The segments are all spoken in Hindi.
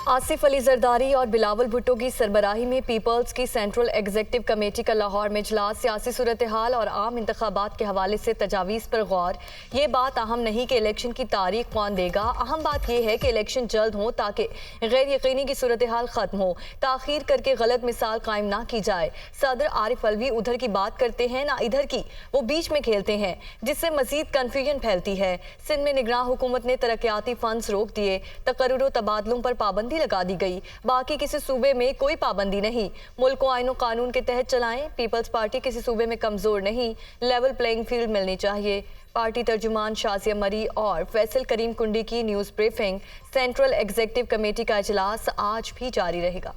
आसिफ अली जरदारी और बिलावल भुट्टो की सरबराही में पीपल्स की सेंट्रल एग्जीक्यूटिव कमेटी का लाहौर में इजलास। सियासी सूरत हाल और आम इंतखाबात के हवाले से तजावीज़ पर गौर। ये बात अहम नहीं कि इलेक्शन की तारीख कौन देगा, अहम बात यह है कि इलेक्शन जल्द हो ताकि गैर यकीनी की सूरत हाल खत्म हो। ताखीर करके गलत मिसाल कायम ना की जाए। सदर आरिफ अलवी उधर की बात करते हैं ना इधर की, वो बीच में खेलते हैं, जिससे मजीद कन्फ्यूजन फैलती है। सिंध में निगरान हुकूमत ने तरक्याती फंड्स रोक दिए, तकर्रुर तबादलों पर पाबंदी लगा दी गई, बाकी किसी सूबे में कोई पाबंदी नहीं। मुल्क को आईन कानून के तहत चलाएं। पीपल्स पार्टी किसी सूबे में कमजोर नहीं, लेवल प्लेइंग फील्ड मिलनी चाहिए। पार्टी तर्जुमान शाजिया मरी और फैसल करीम कुंडी की news briefing. Central executive committee का इजलास आज भी जारी रहेगा।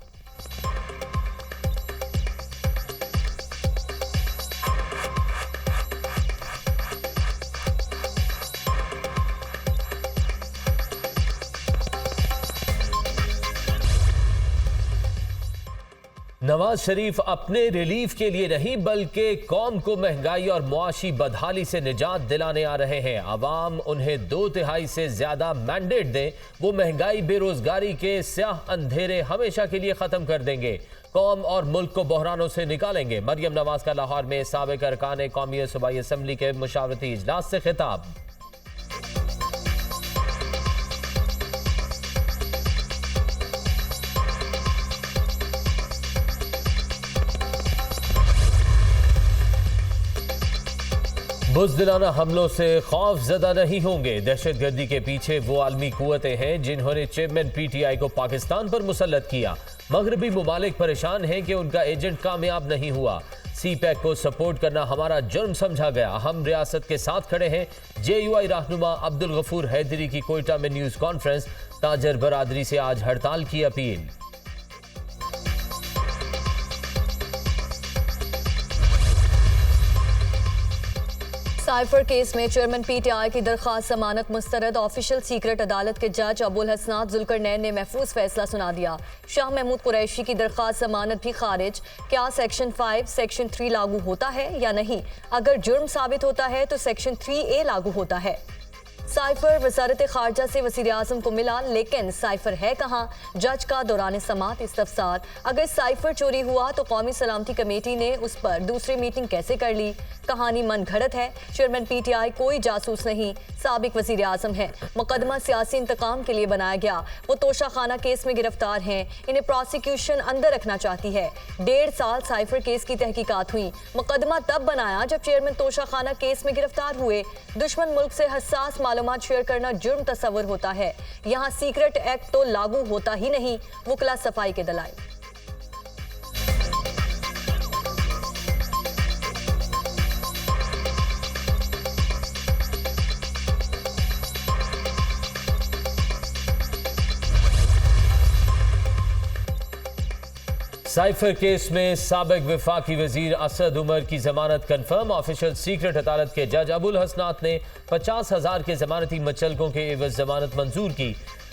नवाज शरीफ अपने रिलीफ के लिए नहीं बल्कि कौम को महंगाई और मुआशी बदहाली से निजात दिलाने आ रहे हैं। अवाम उन्हें 2/3 से ज्यादा मैंडेट दें, वो महंगाई बेरोजगारी के स्याह अंधेरे हमेशा के लिए खत्म कर देंगे, कौम और मुल्क को बहरानों से निकालेंगे। मरियम नवाज का लाहौर में साबिक अरकान कौमी सूबाई असम्बली के मुशावरती इजलास से खिताब। बुज़दिलाना हमलों से खौफ ज़दा नहीं होंगे। दहशत गर्दी के पीछे वो आलमी कुव्वतें हैं जिन्होंने चेयरमैन PTI को पाकिस्तान पर मुसल्लत किया। मगरबी मुमालिक परेशान हैं कि उनका एजेंट कामयाब नहीं हुआ। CPEC को सपोर्ट करना हमारा जुर्म समझा गया। हम रियासत के साथ खड़े हैं। JUI रहनुमा अब्दुल गफूर हैदरी की कोयटा में न्यूज़ कॉन्फ्रेंस। ताजर बरादरी से आज हड़ताल की अपील। साइफर केस में चेयरमैन PTI की दरख्वास्त जमानत मुस्तरद। ऑफिशियल सीक्रेट अदालत के जज अबुल हसनात जुल्करनैन ने महफूज फैसला सुना दिया। शाह महमूद कुरैशी की दरख्वास्त जमानत भी खारिज। क्या सेक्शन 5 सेक्शन 3 लागू होता है या नहीं? अगर जुर्म साबित होता है तो सेक्शन 3A लागू होता है। साइफर वजारत खारजा से वज़ीर आज़म को मिला, लेकिन साइफर है कहाँ? जज का दौरान समात इस्तफसार। अगर साइफर चोरी हुआ तो कौमी सलामती कमेटी ने उस पर दूसरी मीटिंग कैसे कर ली? कहानी मन घड़त है। चेयरमैन PTI कोई जासूस नहीं, साबिक वज़ीर आज़म है। मुकदमा सियासी इंतकाम के लिए बनाया गया। वो तोशा खाना केस में गिरफ्तार हैं। इन्हें प्रोसिक्यूशन अंदर रखना चाहती है। 1.5 साल साइफर केस की तहकीकात हुई। मुकदमा तब बनाया जब चेयरमैन तोशा खाना केस में गिरफ्तार हुए। दुश्मन मुल्क से हसास मालूमात शेयर करना जुर्म तस्वर होता है। यहाँ सीक्रेट एक्ट तो लागू होता ही नहीं। वकला सफाई के दलाइल। साइफर केस में साबिक वफाकी वजीर असद उमर की जमानत कंफर्म। ऑफिशियल सीक्रेट अदालत के जज अबुल हसनात ने 50,000 के जमानती मचलकों के एवज जमानत मंजूर की।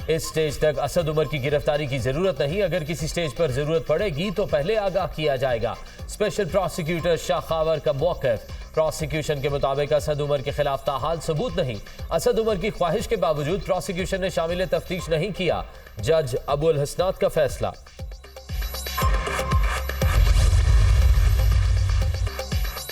इस स्टेज तक असद उमर की गिरफ्तारी की जरूरत नहीं। अगर किसी स्टेज पर जरूरत पड़ेगी तो पहले आगाह किया जाएगा। स्पेशल प्रोसिक्यूटर शाह खावर का मौक़िफ़। प्रोसिक्यूशन के मुताबिक असद उमर के खिलाफ ताहाल सबूत नहीं। असद उमर की ख्वाहिश के बावजूद प्रोसिक्यूशन ने शामिल तफ्तीश नहीं किया। जज अबुल हसनात का फैसला।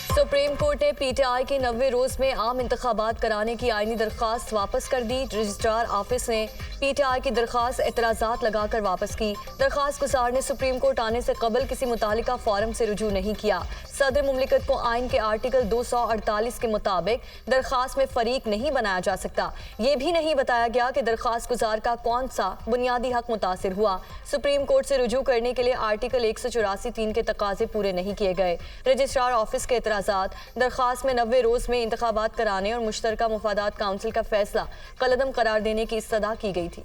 सुप्रीम कोर्ट ने PTI के 90 रोज में आम इंतखाबात कराने की आईनी दरख्वास्त वापस कर दी। रजिस्ट्रार ऑफिस ने PTI की दरख्वास्त एतराज़ात लगाकर वापस की। दरख्वास्त गुजार ने सुप्रीम कोर्ट आने से कबल किसी मुतालिका फॉरम से रुजू नहीं किया। सदर मुमलिकत को आइन के आर्टिकल 248 के मुताबिक दरख्वास्त में फरीक नहीं बनाया जा सकता। ये भी नहीं बताया गया कि दरख्वास्त गुजार का कौन सा बुनियादी हक मुतासिर हुआ। सुप्रीम कोर्ट से रुजू करने के लिए आर्टिकल 184(3) के तकाजे पूरे नहीं किए गए। रजिस्ट्रार ऑफिस के एतराज़ात। दरख्वास्त में 90 रोज में इंतखाबात कराने और मुश्तरका मुफादात काउंसिल का फैसला कलअदम करार देने की इस्तदा की गई थी।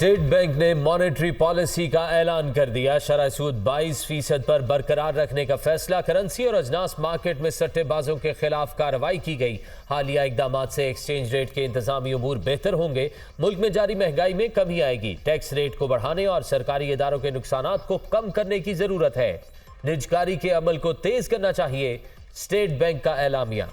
स्टेट बैंक ने मॉनेटरी पॉलिसी का ऐलान कर दिया। शरह सूद 22% पर बरकरार रखने का फैसला। करेंसी और अजनास मार्केट में सट्टेबाजों के खिलाफ कार्रवाई की गई। हालिया इकदाम से एक्सचेंज रेट के इंतजामी उमूर बेहतर होंगे। मुल्क में जारी महंगाई में कमी आएगी। टैक्स रेट को बढ़ाने और सरकारी इदारों के नुकसानात को कम करने की जरूरत है। निजकारी के अमल को तेज करना चाहिए, स्टेट बैंक का एलामिया।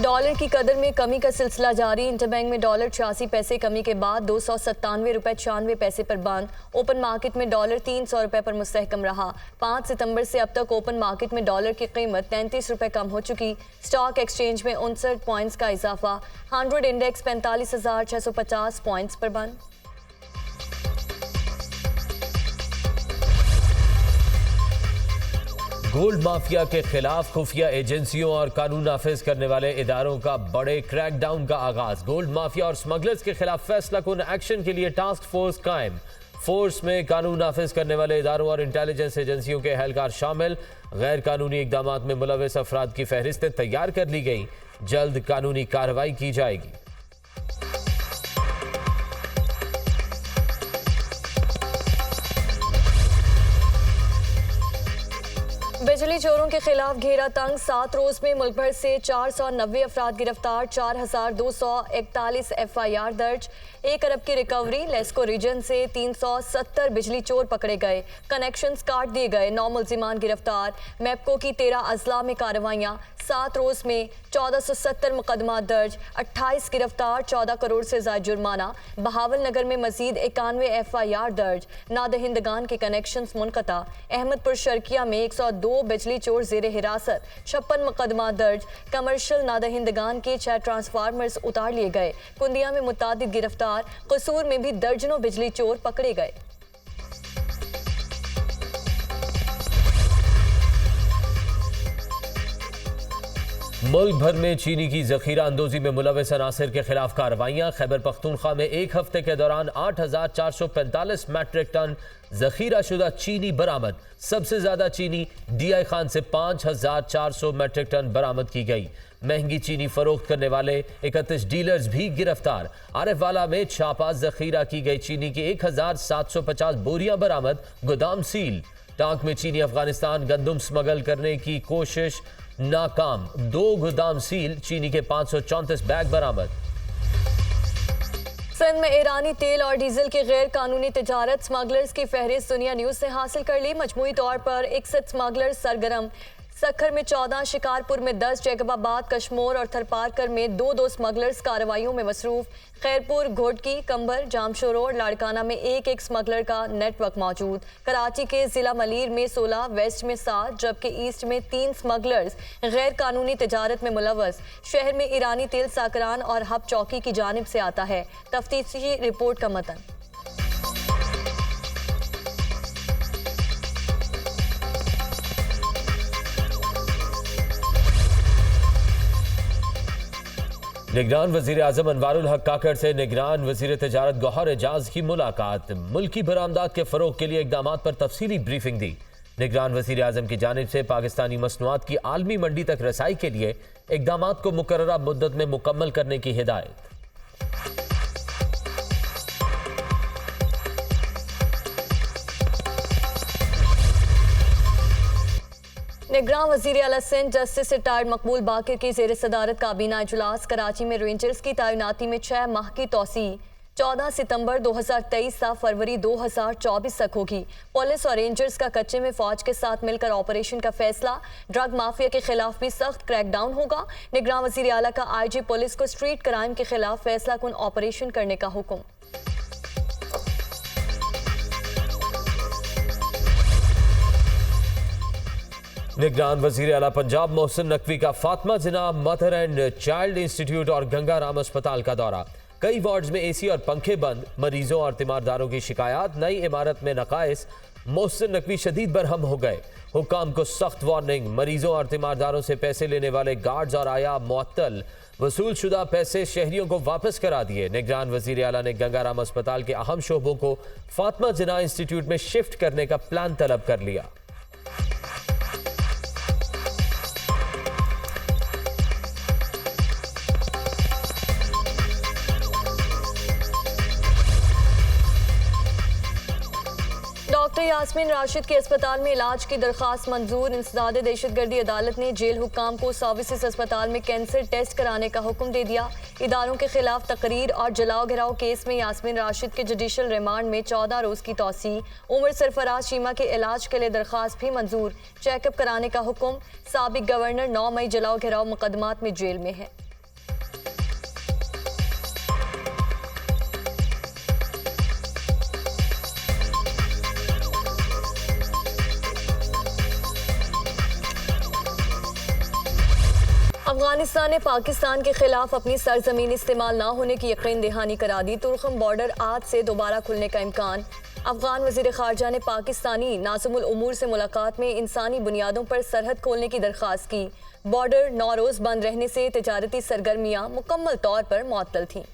डॉलर की कदर में कमी का सिलसिला जारी। इंटरबैंक में डॉलर 86 पैसे कमी के बाद 297 रुपए 96 पैसे पर बंद। ओपन मार्केट में डॉलर 300 रुपए पर मुस्तहकम रहा। 5 सितंबर से अब तक ओपन मार्केट में डॉलर की कीमत 33 रुपए कम हो चुकी। स्टॉक एक्सचेंज में 59 पॉइंट्स का इजाफा। 100 इंडेक्स 45,650 पॉइंट्स पर बंद। गोल्ड माफिया के खिलाफ खुफिया एजेंसियों और कानून नाफिज करने वाले इदारों का बड़े क्रैकडाउन का आगाज। गोल्ड माफिया और स्मगलर्स के खिलाफ फैसला कुन एक्शन के लिए टास्क फोर्स कायम। फोर्स में कानून नाफिज करने वाले इदारों और इंटेलिजेंस एजेंसियों के एहलकार शामिल। गैर कानूनी इकदाम में मुलविस अफराद की फहरिस्तें तैयार कर ली गई। जल्द कानूनी कार्रवाई की जाएगी। बिजली चोरों के खिलाफ घेरा तंग। 7 रोज में मुल्क भर से 490 अफराद गिरफ्तार। 4,241 FIR दर्ज। 1 अरब की रिकवरी। लेस्को रीजन से 370 बिजली चोर पकड़े गए। कनेक्शंस काट दिए गए। 9 मुल्जिमान गिरफ्तार। मैपको की 13 अजला में कार्रवाइयां। 7 रोज में 1470 मुकदमा दर्ज। 28 गिरफ्तार। 14 करोड़ से ज्यादा जुर्माना। बहावल नगर में मजीद 91 FIR दर्ज। नादहिंदगान के कनेक्शंस मुनक़ता। अहमदपुर शर्किया में 102 बिजली चोर जेरे हिरासत। 56 मुकदमा दर्ज। कमर्शियल नादहिंदगान के 6 ट्रांसफार्मर्स उतार लिए गए। कुंदिया में मुतादिद गिरफ्तार। कसूर में भी दर्जनों बिजली चोर पकड़े गए। मुल्क भर में चीनी की जखीरा अंदोजी में मुलविस अनासिर के खिलाफ कार्रवाइयां। खैबर पख्तूनख्वा में 1 हफ्ते के दौरान 8,445 मैट्रिक टन जखीरा शुदा चीनी बरामद। सबसे ज्यादा चीनी DI खान से 5,400 मैट्रिक टन बरामद की गई। महंगी चीनी फरोख्त करने वाले 31 डीलर्स भी गिरफ्तार। आरिफवाला में छापा। जखीरा की गई चीनी की 1,750 बोरियां बरामद। गोदाम सील। टांक में चीनी अफगानिस्तान गंदम स्मगल करने की कोशिश नाकाम। 2 गोदाम सील। चीनी के 534 बैग बरामद। सिंध में ईरानी तेल और डीजल की गैर कानूनी तिजारत। स्मगलर्स की फहरिस्त दुनिया न्यूज से हासिल कर ली। मजमूई तौर पर 61 स्मगलर्स सरगर्म। सखर में 14, शिकारपुर में 10, जैकबाबाद, कश्मोर और थरपारकर में 2 स्मगलर्स कार्रवाइयों में मसरूफ। खैरपुर, घोटकी, कंबर, जामशोरो और लाड़काना में 1 स्मगलर का नेटवर्क मौजूद। कराची के जिला मलीर में 16, वेस्ट में 7 जबकि ईस्ट में 3 स्मगलर्स गैर कानूनी तिजारत में मुलव्वस। शहर में ईरानी तेल साकरान और हब चौकी की जानिब से आता है। तफ्तीशी रिपोर्ट का मतन। निगरान वजीर आजम अनवारुल हक काकड़ से निगरान वजीर तजारत गौहर एजाज की मुलाकात। मुल्की बरामदात के फरोग के लिए इकदाम पर तफसीली ब्रीफिंग दी। निगरान वजीर आजम की जानिब से पाकिस्तानी मसनूआत की आलमी मंडी तक रसाई के लिए इकदाम को मुकर्ररा मुद्दत में मुकम्मल करने की हिदायत। निगरान वजीर आला सिंध जस्टिस रिटायर्ड मकबूल बाकिर की जेर सदारत काबीना इजलास। कराची में रेंजर्स की तैनाती में 6 माह की तोसी 14 सितंबर 2023 से फरवरी 2024 तक होगी। पुलिस और रेंजर्स का कच्चे में फौज के साथ मिलकर ऑपरेशन का फैसला। ड्रग माफिया के खिलाफ भी सख्त क्रैकडाउन होगा। निगरान वजीर आला का IG पुलिस को स्ट्रीट क्राइम के खिलाफ फैसला कुन ऑपरेशन करने का हुक्म। निगरान वजीर आला पंजाब मोहसिन नकवी का फातिमा जिना मदर एंड चाइल्ड इंस्टीट्यूट और गंगाराम अस्पताल का दौरा। कई वार्ड्स में AC और पंखे बंद। मरीजों और तीमारदारों की शिकायत। नई इमारत में नकाइस। मोहसिन नकवी शदीद बरहम हो गए। हुक्काम को सख्त वार्निंग। मरीजों और तीमारदारों से पैसे लेने वाले गार्ड्स और आया मुअत्तल। वसूल शुदा पैसे शहरियों को वापस करा दिए। निगरान वजीर आला ने गंगाराम अस्पताल के अहम शोबों को फातिमा जिना इंस्टीट्यूट में शिफ्ट करने का प्लान तलब कर लिया। डॉक्टर यास्मीन राशिद के अस्पताल में इलाज की दरखास्त मंजूर। इंसदाद दहशतगर्दी अदालत ने जेल हुक्काम को सर्विसेज अस्पताल में कैंसर टेस्ट कराने का हुक्म दे दिया। इदारों के खिलाफ तकरीर और जलाओ घिराव केस में यास्मीन राशिद के जुडिशल रिमांड में 14 रोज की तौसी। उमर सरफराज शीमा के इलाज के लिए दरखास्त भी मंजूर। चेकअप कराने का हुक्म। साबिक गवर्नर 9 मई जलाओ घिराव मुकदमात में जेल में है। अफगानिस्तान ने पाकिस्तान के खिलाफ अपनी सरजमीन इस्तेमाल न होने की यकीन दहानी करा दी। तुर्कम बॉर्डर आज से दोबारा खुलने का इम्कान। अफगान वजीर खारजा ने पाकिस्तानी नाज़िमुल उमूर से मुलाकात में इंसानी बुनियादों पर सरहद खोलने की दरख्वास्त की। बॉर्डर 9 रोज बंद रहने से तिजारती सरगर्मियां मुकम्मल तौर पर मुअत्तल थीं।